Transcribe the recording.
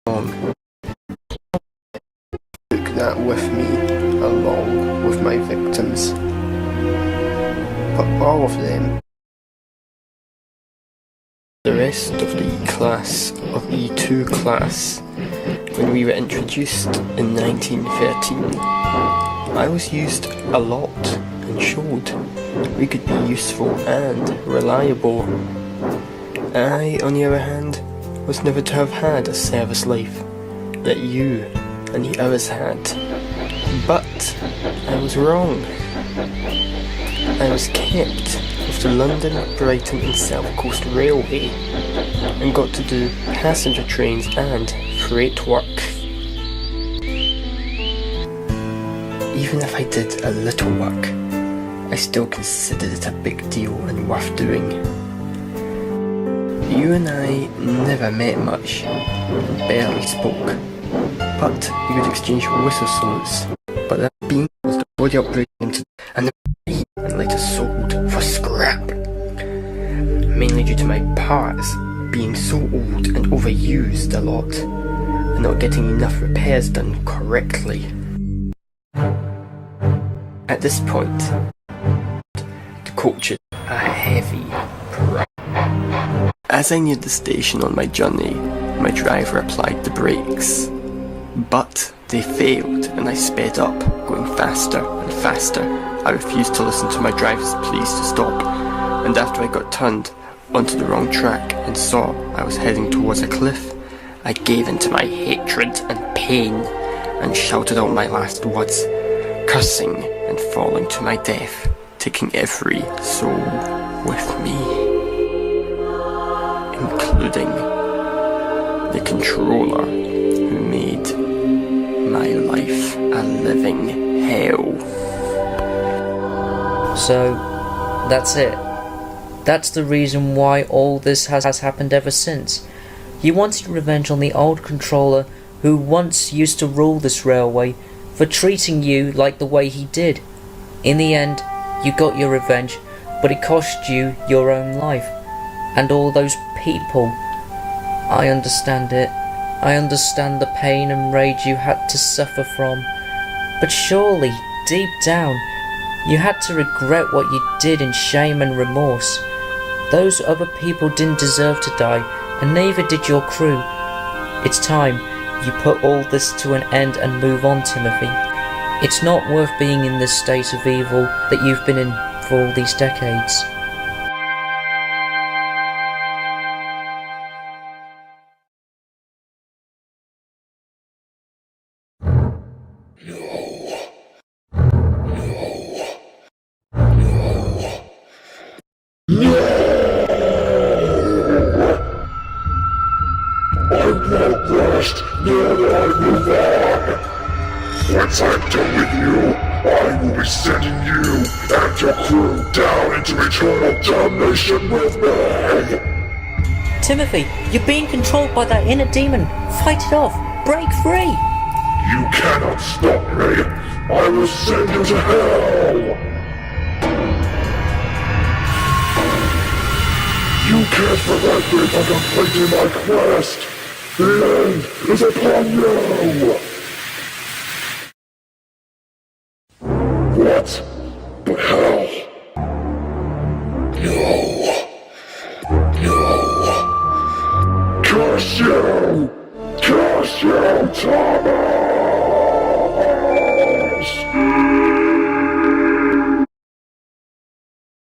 wrong. I took that with me, along with my victims. But all of them, the rest of the E2 class, when we were introduced in 1913, I was used a lot and showed we could be useful and reliable. I, on the other hand, was never to have had a service life that you and the others had. But I was wrong. I was kept with the London, Brighton and South Coast Railway and got to do passenger trains and freight work. Even if I did a little work, I still considered it a big deal and worth doing. You and I never met much, and barely spoke, but we would exchange whistle salutes. But that being was the body upgrading into and later sold for scrap. Mainly due to my parts being so old and overused a lot, and not getting enough repairs done correctly. At this point, the coach is a heavy price. As I neared the station on my journey, my driver applied the brakes. But they failed and I sped up, going faster and faster. I refused to listen to my driver's pleas to stop, and after I got turned onto the wrong track and saw I was heading towards a cliff, I gave in to my hatred and pain and shouted out my last words, cursing and falling to my death, taking every soul with me, including the controller who made my life a living hell. So, that's it. That's the reason why all this has happened ever since. You wanted revenge on the old controller who once used to rule this railway for treating you like the way he did. In the end, you got your revenge, but it cost you your own life. And all those people. I understand it. I understand the pain and rage you had to suffer from. But surely, deep down, you had to regret what you did in shame and remorse. Those other people didn't deserve to die, and neither did your crew. It's time you put all this to an end and move on, Timothy. It's not worth being in this state of evil that you've been in for all these decades. I'm not lost, nor will I move on. Once I'm done with you, I will be sending you and your crew down into eternal damnation with me. Timothy, you're being controlled by that inner demon. Fight it off. Break free. You cannot stop me. I will send you to hell. You can't prevent me from completing my quest. The end is upon you. What the hell? No. No. Curse you! Curse you, Thomas!